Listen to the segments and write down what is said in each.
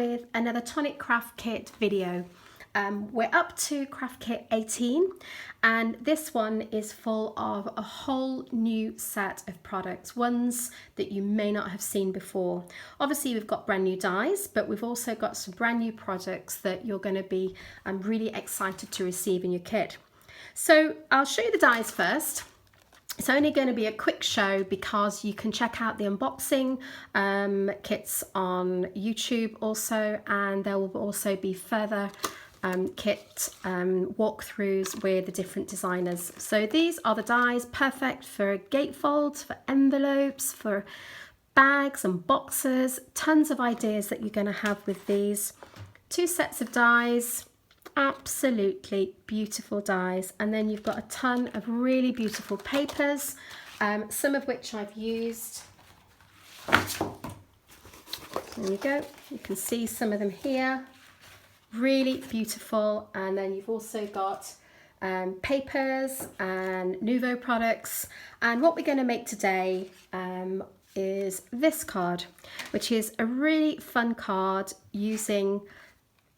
with another Tonic Craft Kit video. We're up to Craft Kit 18 and this one is full of a whole new set of products, ones that you may not have seen before. Obviously we've got brand new dies, but we've also got some brand new products that you're going to be really excited to receive in your kit. So I'll show you the dies first. It's only going to be a quick show because you can check out the unboxing kits on YouTube also, and there will also be further kit walkthroughs with the different designers. So these are the dies, perfect for gatefolds, for envelopes, for bags and boxes. Tons of ideas that you're going to have with these. 2 sets of dies. Absolutely beautiful dies, and then you've got a ton of really beautiful papers, some of which I've used. There you go, you can see some of them here, really beautiful. And then you've also got papers and Nouveau products, and what we're going to make today is this card, which is a really fun card using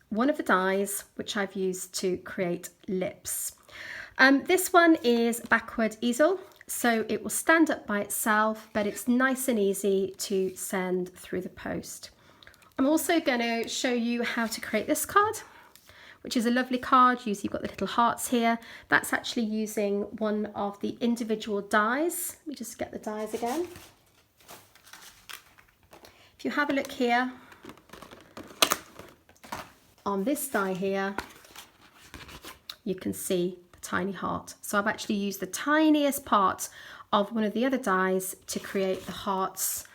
one of the dies which I've used to create lips. This one is backward easel, so it will stand up by itself, but it's nice and easy to send through the post. I'm also going to show you how to create this card, which is a lovely card. You've got the little hearts here. That's actually using one of the individual dies. Let me just get the dies again. If you have a look here, on this die here, you can see the tiny heart. So I've actually used the tiniest part of one of the other dies to create the hearts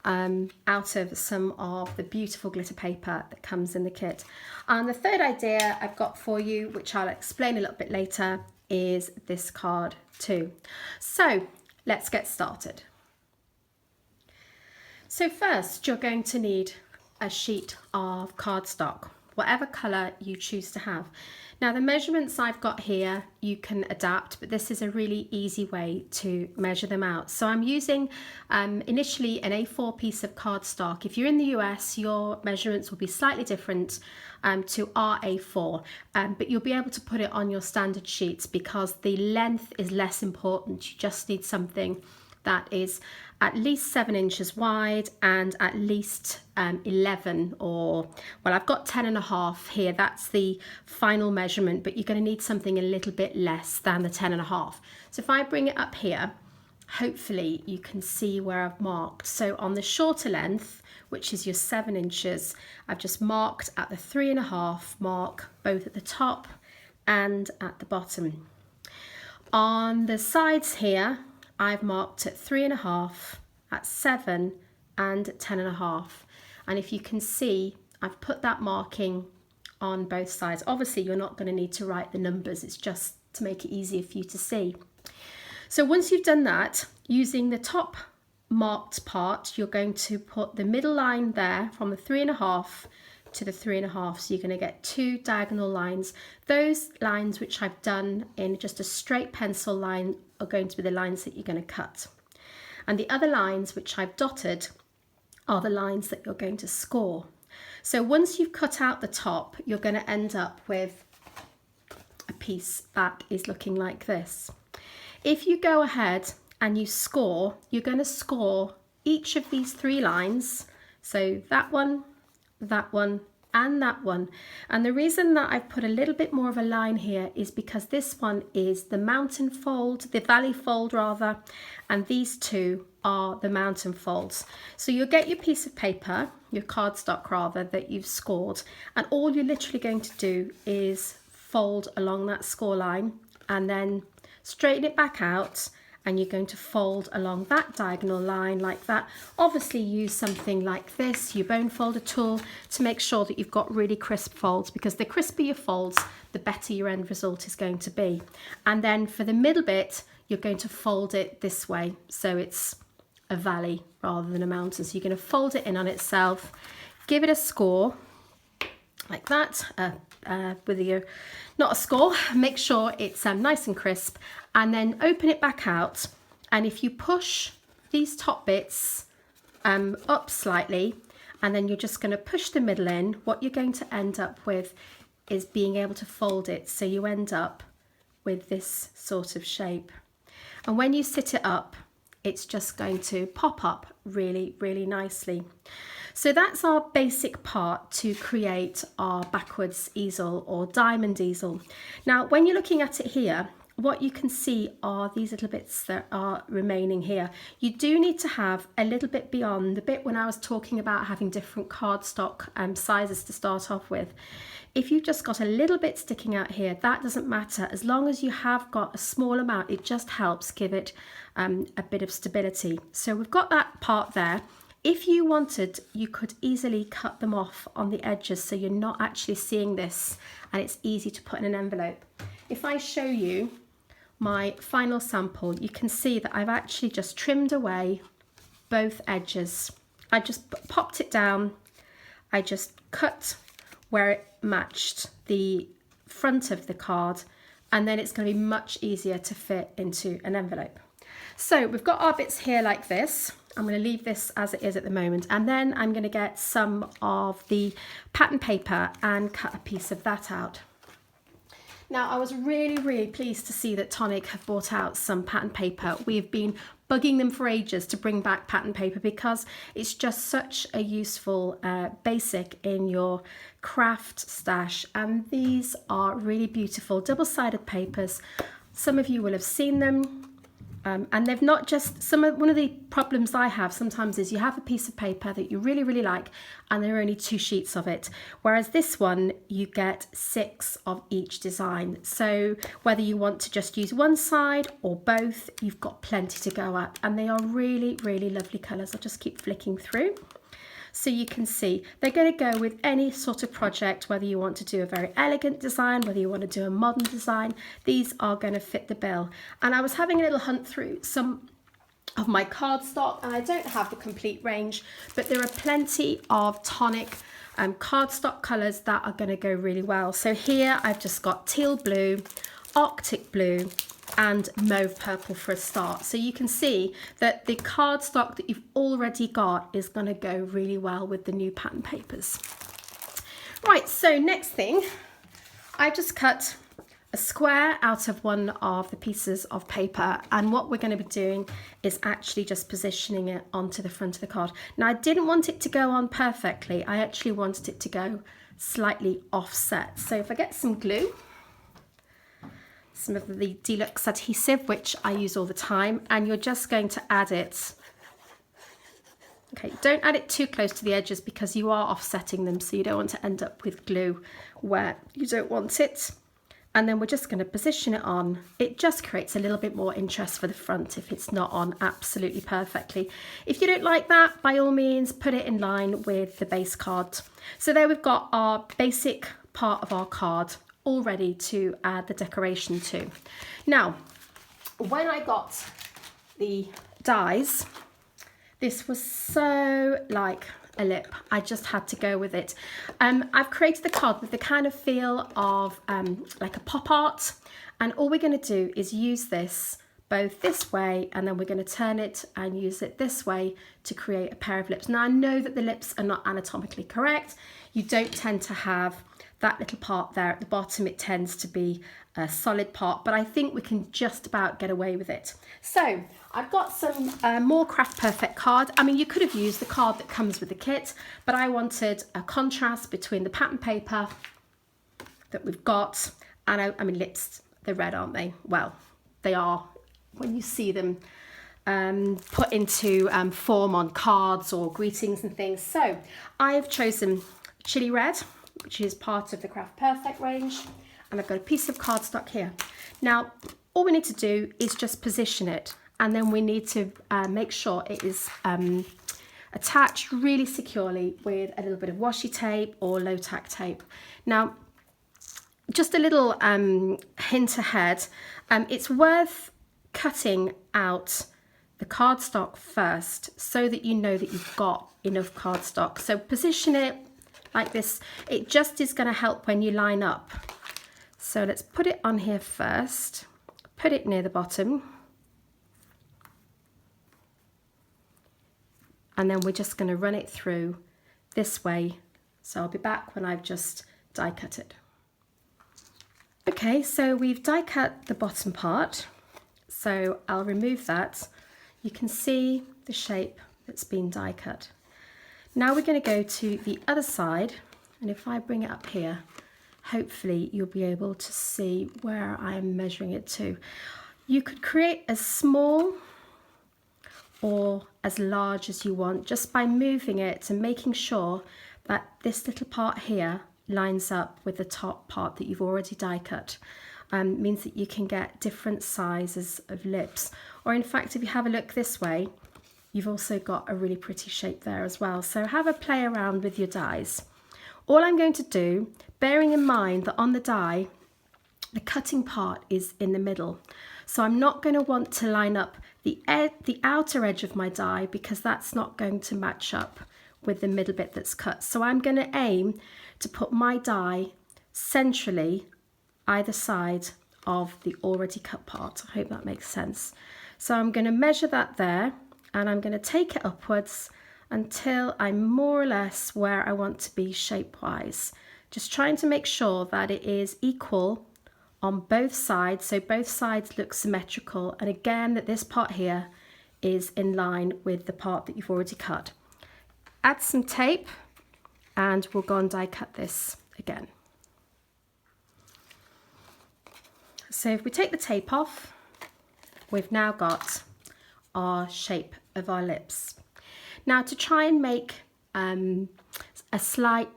out of some of the beautiful glitter paper that comes in the kit. And the third idea I've got for you, which I'll explain a little bit later, is this card too. So let's get started. So first, you're going to need a sheet of cardstock, whatever colour you choose to have. Now the measurements I've got here you can adapt, but this is a really easy way to measure them out. So I'm using initially an A4 piece of cardstock. If you're in the US, your measurements will be slightly different to our A4, but you'll be able to put it on your standard sheets because the length is less important. You just need something that is at least 7 inches wide and at least 11, or well, I've got 10.5 here. That's the final measurement, but you're going to need something a little bit less than the 10.5. So if I bring it up here, hopefully you can see where I've marked. So on the shorter length, which is your 7 inches, I've just marked at the 3.5 mark, both at the top and at the bottom. On the sides here, I've marked at 3.5, at 7 and 10.5. And if you can see, I've put that marking on both sides. Obviously, you're not going to need to write the numbers. It's just to make it easier for you to see. So once you've done that, using the top marked part, you're going to put the middle line there from the 3.5 to the 3.5. So you're going to get 2 diagonal lines. Those lines which I've done in just a straight pencil line are going to be the lines that you're going to cut. And the other lines which I've dotted are the lines that you're going to score. So once you've cut out the top, you're going to end up with a piece that is looking like this. If you go ahead and you score, you're going to score each of these 3 lines. So that one, and that one. And the reason that I've put a little bit more of a line here is because this one is the mountain fold, the valley fold rather, and these 2 are the mountain folds. So you'll get your piece of paper, your cardstock rather, that you've scored, and all you're literally going to do is fold along that score line and then straighten it back out, and you're going to fold along that diagonal line like that. Obviously use something like this, your bone folder tool, to make sure that you've got really crisp folds, because the crisper your folds, the better your end result is going to be. And then for the middle bit, you're going to fold it this way, so it's a valley rather than a mountain. So you're going to fold it in on itself, give it a score like that, with your, not a score, make sure it's nice and crisp, and then open it back out. And if you push these top bits up slightly and then you're just going to push the middle in. What you're going to end up with is being able to fold it, so you end up with this sort of shape. And when you sit it up, it's just going to pop up really, really nicely. So that's our basic part to create our backwards easel or diamond easel. Now, when you're looking at it here, what you can see are these little bits that are remaining here. You do need to have a little bit beyond the bit when I was talking about having different cardstock sizes to start off with. If you've just got a little bit sticking out here, that doesn't matter. As long as you have got a small amount, it just helps give it a bit of stability. So we've got that part there. If you wanted, you could easily cut them off on the edges so you're not actually seeing this, and it's easy to put in an envelope. If I show you my final sample, you can see that I've actually just trimmed away both edges. I just popped it down. I just cut where it matched the front of the card, and then it's going to be much easier to fit into an envelope. So we've got our bits here like this. I'm going to leave this as it is at the moment, and then I'm going to get some of the pattern paper and cut a piece of that out. Now, I was really, really pleased to see that Tonic have brought out some pattern paper. We've been bugging them for ages to bring back pattern paper because it's just such a useful basic in your craft stash. And these are really beautiful double-sided papers. Some of you will have seen them. And they've not just, one of the problems I have sometimes is you have a piece of paper that you really, really like, and there are only 2 sheets of it. Whereas this one, you get 6 of each design. So whether you want to just use one side or both, you've got plenty to go at. And they are really, really lovely colours. I'll just keep flicking through. So you can see they're going to go with any sort of project, whether you want to do a very elegant design, whether you want to do a modern design, these are going to fit the bill. And I was having a little hunt through some of my cardstock, and I don't have the complete range, but there are plenty of Tonic cardstock colours that are going to go really well. So here I've just got teal blue, Arctic blue, and mauve purple for a start. So you can see that the cardstock that you've already got is going to go really well with the new pattern papers. Right, so next thing, I just cut a square out of one of the pieces of paper, and what we're going to be doing is actually just positioning it onto the front of the card. Now, I didn't want it to go on perfectly. I actually wanted it to go slightly offset. So if I get some glue, some of the deluxe adhesive, which I use all the time, and you're just going to add it. Okay, don't add it too close to the edges because you are offsetting them, so you don't want to end up with glue where you don't want it. And then we're just going to position it on. It just creates a little bit more interest for the front if it's not on absolutely perfectly. If you don't like that, by all means, put it in line with the base card. So there we've got our basic part of our card all ready to add the decoration to. Now, when I got the dies, this was so like a lip. I just had to go with it. I've created the card with the kind of feel of like a pop art, and all we're going to do is use this both this way, and then we're going to turn it and use it this way to create a pair of lips. Now, I know that the lips are not anatomically correct. You don't tend to have that little part there at the bottom. It tends to be a solid part, but I think we can just about get away with it. So I've got some more Craft Perfect card. I mean, you could have used the card that comes with the kit, but I wanted a contrast between the pattern paper that we've got, and I mean, lips, they're red, aren't they? Well, they are when you see them put into form on cards or greetings and things. So I've chosen chili red, which is part of the Craft Perfect range, and I've got a piece of cardstock here. Now, all we need to do is just position it, and then we need to make sure it is attached really securely with a little bit of washi tape or low tack tape. Now, just a little hint ahead, it's worth cutting out the cardstock first so that you know that you've got enough cardstock. So position it like this. It just is going to help when you line up. So let's put it on here first, put it near the bottom, and then we're just going to run it through this way. So I'll be back when I've just die cut it. Okay, so we've die cut the bottom part. So I'll remove that. You can see the shape that's been die cut. Now we're going to go to the other side, and if I bring it up here, hopefully you'll be able to see where I'm measuring it to. You could create as small or as large as you want just by moving it and making sure that this little part here lines up with the top part that you've already die cut. Means that you can get different sizes of lips, or in fact if you have a look this way, you've also got a really pretty shape there as well. So have a play around with your dies. All I'm going to do, bearing in mind that on the die the cutting part is in the middle, so I'm not going to want to line up the outer edge of my die because that's not going to match up with the middle bit that's cut. So I'm going to aim to put my die centrally either side of the already cut part. I hope that makes sense. So I'm going to measure that there, and I'm going to take it upwards until I'm more or less where I want to be shape-wise. Just trying to make sure that it is equal on both sides, so both sides look symmetrical, and again that this part here is in line with the part that you've already cut. Add some tape and we'll go and die cut this again. So if we take the tape off, we've now got our shape of our lips. Now to try and make a slight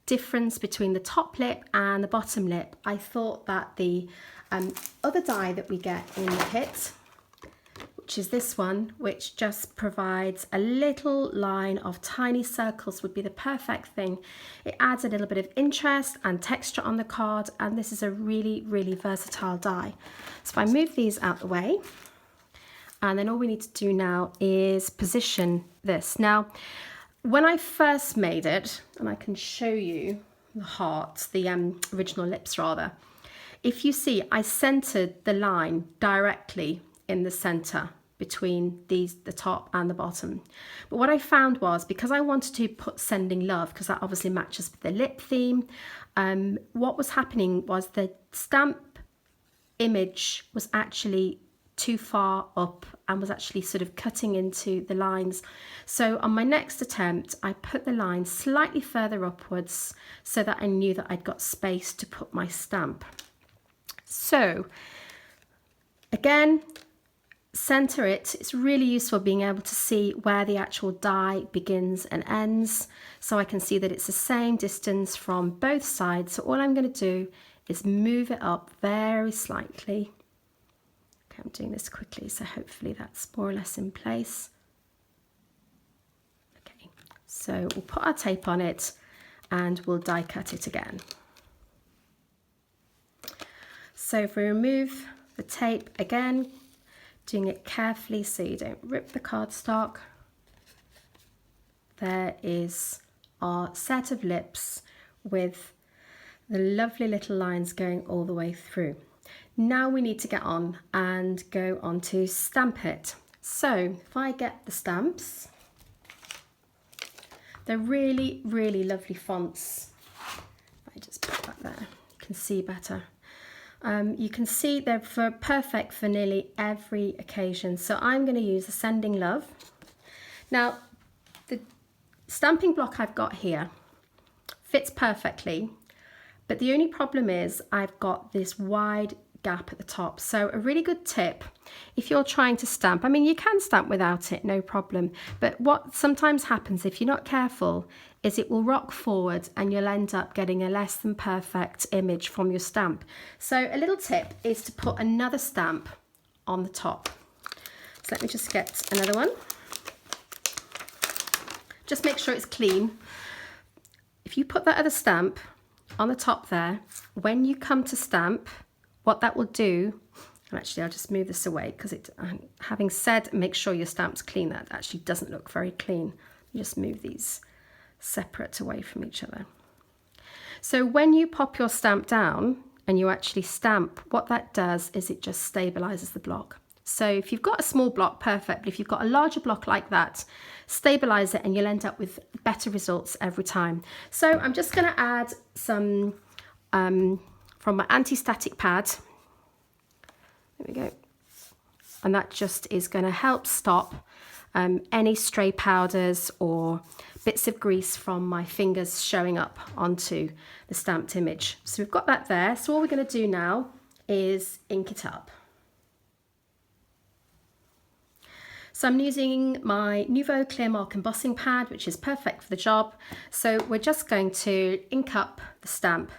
difference between the top lip and the bottom lip, I thought that the other die that we get in the kit, which is this one, which just provides a little line of tiny circles, would be the perfect thing. It adds a little bit of interest and texture on the card, and this is a really, really versatile die. So if I move these out the way, and then all we need to do now is position this. Now, when I first made it, and I can show you the heart, the original lips rather, if you see, I centered the line directly in the center between the top and the bottom. But what I found was, because I wanted to put sending love, because that obviously matches with the lip theme, what was happening was the stamp image was actually too far up and was actually sort of cutting into the lines. So on my next attempt, I put the line slightly further upwards so that I knew that I'd got space to put my stamp. So again, center it. It's really useful being able to see where the actual die begins and ends, so I can see that it's the same distance from both sides. So all I'm going to do is move it up very slightly. Okay, I'm doing this quickly, so hopefully that's more or less in place. Okay, so we'll put our tape on it and we'll die cut it again. So if we remove the tape again, doing it carefully so you don't rip the cardstock, there is our set of lips with the lovely little lines going all the way through. Now we need to get on and go on to stamp it. So if I get the stamps, they're really, really lovely fonts. I just put that there, you can see better. You can see they're perfect for nearly every occasion. So I'm going to use the Sending Love. Now, the stamping block I've got here fits perfectly, but the only problem is I've got this wide gap at the top. So a really good tip, if you're trying to stamp, I mean, you can stamp without it, no problem. But what sometimes happens if you're not careful is it will rock forward and you'll end up getting a less than perfect image from your stamp. So a little tip is to put another stamp on the top. So let me just get another one. Just make sure it's clean. If you put that other stamp on the top there, when you come to stamp, what that will do, and actually I'll just move this away because having said make sure your stamp's clean, that actually doesn't look very clean. You just move these separate away from each other. So when you pop your stamp down and you actually stamp, what that does is it just stabilizes the block. So if you've got a small block, perfect. But if you've got a larger block like that, stabilize it and you'll end up with better results every time. So I'm just going to add some from my anti-static pad. There we go. And that just is going to help stop any stray powders or bits of grease from my fingers showing up onto the stamped image. So we've got that there. So all we're going to do now is ink it up. So I'm using my Nouveau Clear Mark embossing pad, which is perfect for the job. So we're just going to ink up the stamp.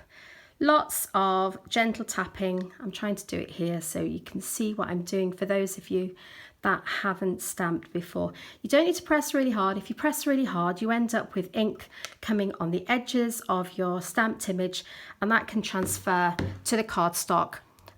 Lots of gentle tapping. I'm trying to do it here so you can see what I'm doing for those of you that haven't stamped before. You don't need to press really hard. If you press really hard, you end up with ink coming on the edges of your stamped image, and that can transfer to the cardstock,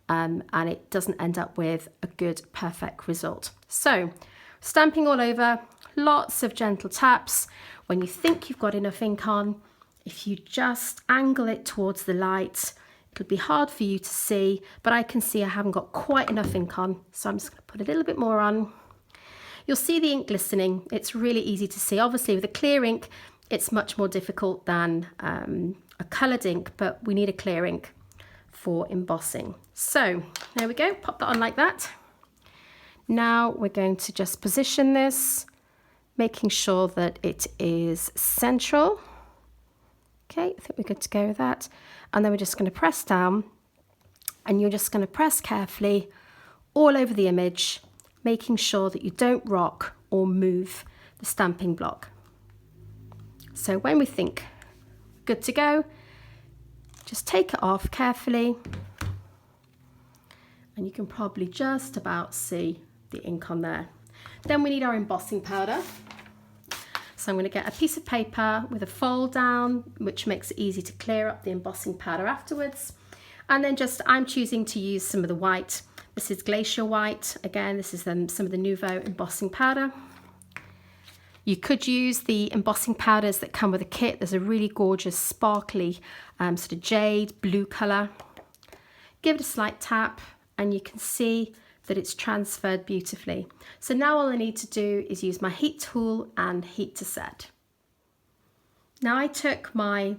and it doesn't end up with a good, perfect result. So stamping all over, lots of gentle taps. When you think you've got enough ink on, if you just angle it towards the light, it'll be hard for you to see, but I can see I haven't got quite enough ink on, so I'm just going to put a little bit more on. You'll see the ink glistening. It's really easy to see. Obviously with a clear ink, it's much more difficult than a coloured ink, but we need a clear ink for embossing. So there we go, pop that on like that. Now we're going to just position this, making sure that it is central. Okay, I think we're good to go with that. And then we're just going to press down, and you're just going to press carefully all over the image, making sure that you don't rock or move the stamping block. So when we think good to go, just take it off carefully, and you can probably just about see the ink on there. Then we need our embossing powder. So I'm going to get a piece of paper with a fold down, which makes it easy to clear up the embossing powder afterwards. And then I'm choosing to use some of the white. This is Glacier White. Again, this is some of the Nouveau embossing powder. You could use the embossing powders that come with a kit. There's a really gorgeous sparkly sort of jade blue colour. Give it a slight tap and you can see that it's transferred beautifully. So now all I need to do is use my heat tool and heat to set. Now I took my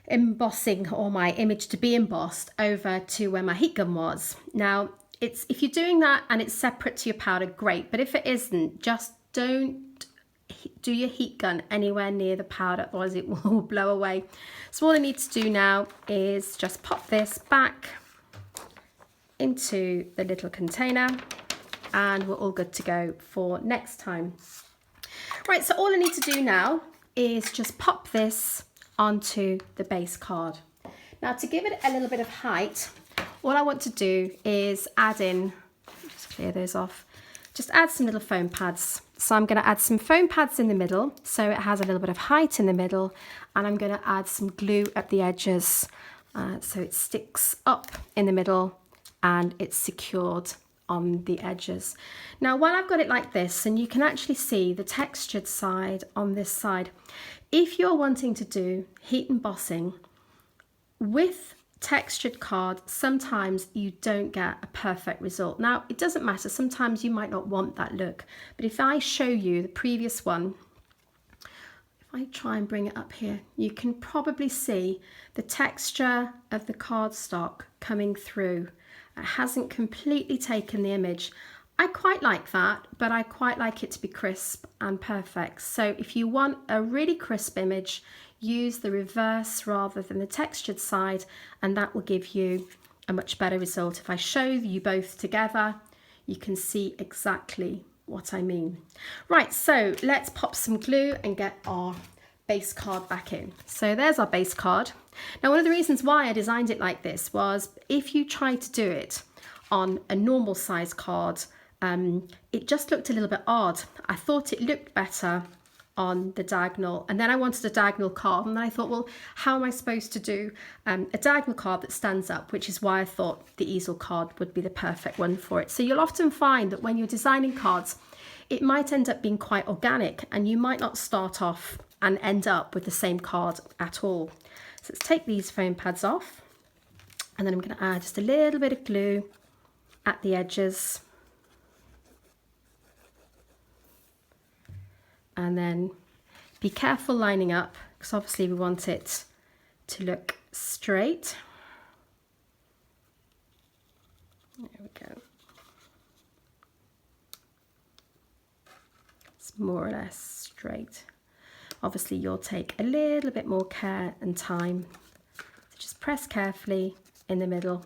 embossing or my image to be embossed over to where my heat gun was. Now if you're doing that and it's separate to your powder, great, but if it isn't, just don't do your heat gun anywhere near the powder, otherwise it will blow away. So all I need to do now is just pop this back into the little container, and we're all good to go for next time. Right, so all I need to do now is just pop this onto the base card. Now to give it a little bit of height, all I want to do is add in, just clear those off, just add some little foam pads. So I'm going to add some foam pads in the middle so it has a little bit of height in the middle, and I'm going to add some glue at the edges so it sticks up in the middle and it's secured on the edges. Now while I've got it like this, and you can actually see the textured side on this side, if you're wanting to do heat embossing with textured card, sometimes you don't get a perfect result. Now it doesn't matter, sometimes you might not want that look, but if I show you the previous one, if I try and bring it up here, you can probably see the texture of the cardstock coming through. It hasn't completely taken the image. I quite like that, but I quite like it to be crisp and perfect. So if you want a really crisp image, use the reverse rather than the textured side, and that will give you a much better result. If I show you both together, you can see exactly what I mean. Right, so let's pop some glue and get our base card back in. So there's our base card. Now one of the reasons why I designed it like this was if you try to do it on a normal size card, it just looked a little bit odd. I thought it looked better on the diagonal, and then I wanted a diagonal card, and then I thought, well, how am I supposed to do a diagonal card that stands up, which is why I thought the easel card would be the perfect one for it. So you'll often find that when you're designing cards, it might end up being quite organic, and you might not start off and end up with the same card at all. So let's take these foam pads off, and then I'm going to add just a little bit of glue at the edges. and then be careful lining up, because obviously we want it to look straight. There we go. It's more or less straight. Obviously you'll take a little bit more care and time. So just press carefully in the middle.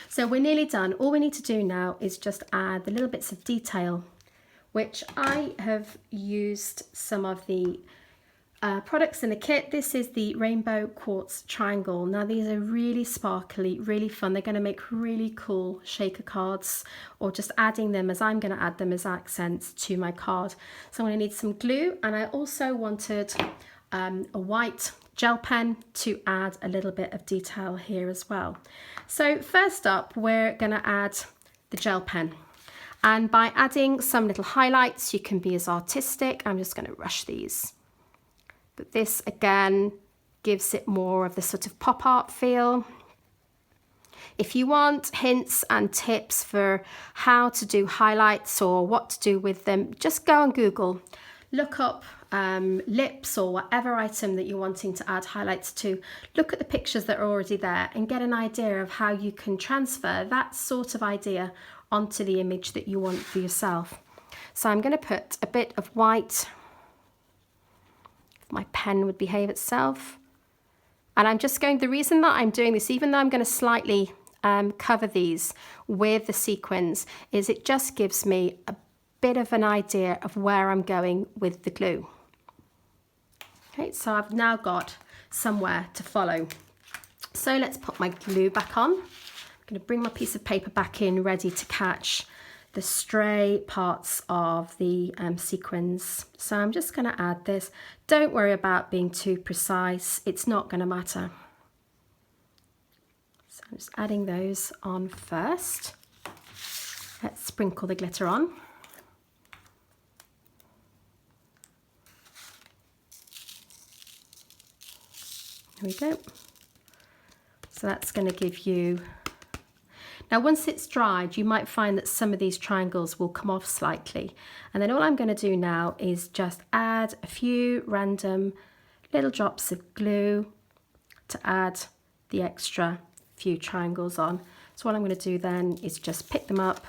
So we're nearly done. All we need to do now is just add the little bits of detail, which I have used some of the products in the kit. This is the rainbow quartz triangle. Now these are really sparkly, really fun. They're going to make really cool shaker cards, or just adding them as I'm going to add them as accents to my card. So I'm going to need some glue, and I also wanted a white gel pen to add a little bit of detail here as well. So first up, we're going to add the gel pen. And by adding some little highlights, you can be as artistic. I'm just going to rush these. But this again gives it more of the sort of pop art feel. If you want hints and tips for how to do highlights or what to do with them, just go on Google, look up lips or whatever item that you're wanting to add highlights to. Look at the pictures that are already there and get an idea of how you can transfer that sort of idea onto the image that you want for yourself. So I'm going to put a bit of white. My pen would behave itself. And I'm just going, the reason that I'm doing this, even though I'm going to slightly cover these with the sequins, is it just gives me a bit of an idea of where I'm going with the glue. Okay, so I've now got somewhere to follow. So let's put my glue back on. I'm going to bring my piece of paper back in, ready to catch the stray parts of the sequins. So I'm just going to add this. Don't worry about being too precise, it's not going to matter. So I'm just adding those on first. Let's sprinkle the glitter on. There we go. So that's going to give you. Now once it's dried, you might find that some of these triangles will come off slightly. And then all I'm going to do now is just add a few random little drops of glue to add the extra few triangles on. So what I'm going to do then is just pick them up,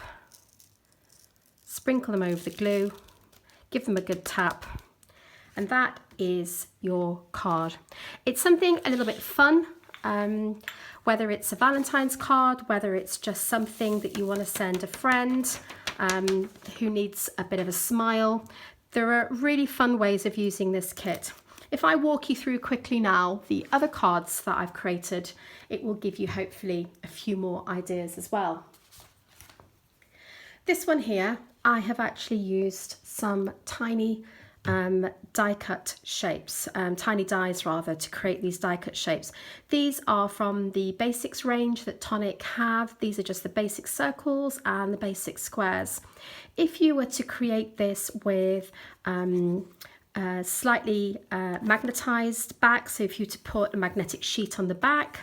sprinkle them over the glue, give them a good tap, and that is your card. It's something a little bit fun. Whether it's a Valentine's card, whether it's just something that you want to send a friend who needs a bit of a smile. There are really fun ways of using this kit. If I walk you through quickly now the other cards that I've created, it will give you hopefully a few more ideas as well. This one here, I have actually used some tiny die cut shapes, tiny dies rather, to create these die cut shapes. These are from the basics range that Tonic have. These are just the basic circles and the basic squares. If you were to create this with slightly magnetized back, so if you were to put a magnetic sheet on the back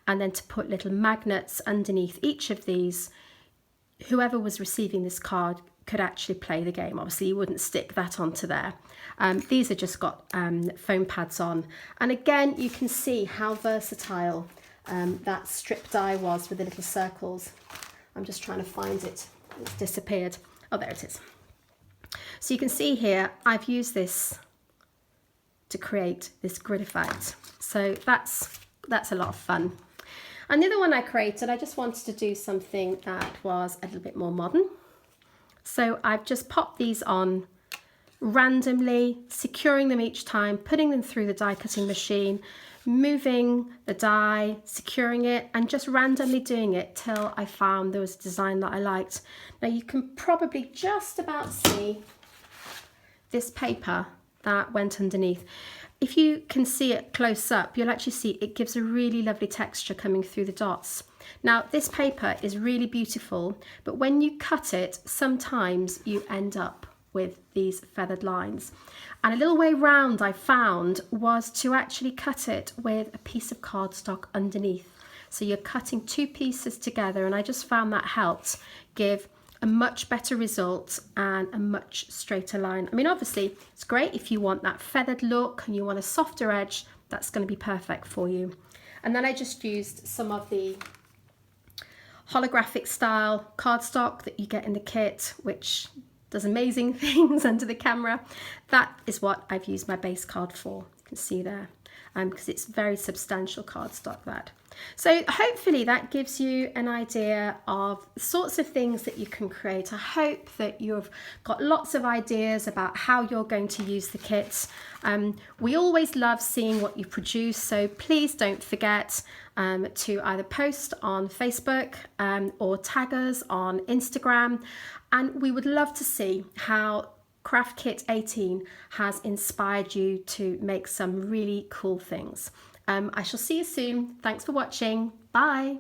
and then to put little magnets underneath each of these, whoever was receiving this card could actually play the game. Obviously you wouldn't stick that onto there. These are just got foam pads on, and again you can see how versatile that strip die was with the little circles. I'm just trying to find it, it's disappeared. Oh, there it is. So you can see here I've used this to create this grid effect, so that's a lot of fun. And the other one I created, I just wanted to do something that was a little bit more modern. So I've just popped these on randomly, securing them each time, putting them through the die cutting machine, moving the die, securing it, and just randomly doing it till I found there was a design that I liked. Now you can probably just about see this paper that went underneath. If you can see it close up, you'll actually see it gives a really lovely texture coming through the dots. Now this paper is really beautiful, but when you cut it, sometimes you end up with these feathered lines. And a little way round I found was to actually cut it with a piece of cardstock underneath. So you're cutting two pieces together, and I just found that helped give a much better result and a much straighter line. I mean, obviously it's great if you want that feathered look and you want a softer edge, that's going to be perfect for you. And then I just used some of the holographic style cardstock that you get in the kit, which does amazing things under the camera. That is what I've used my base card for. You can see there, because it's very substantial cardstock, that. So hopefully that gives you an idea of the sorts of things that you can create. I hope that you've got lots of ideas about how you're going to use the kits. We always love seeing what you produce, so please don't forget to either post on Facebook or tag us on Instagram, and we would love to see how Craft Kit 18 has inspired you to make some really cool things. I shall see you soon. Thanks for watching. Bye.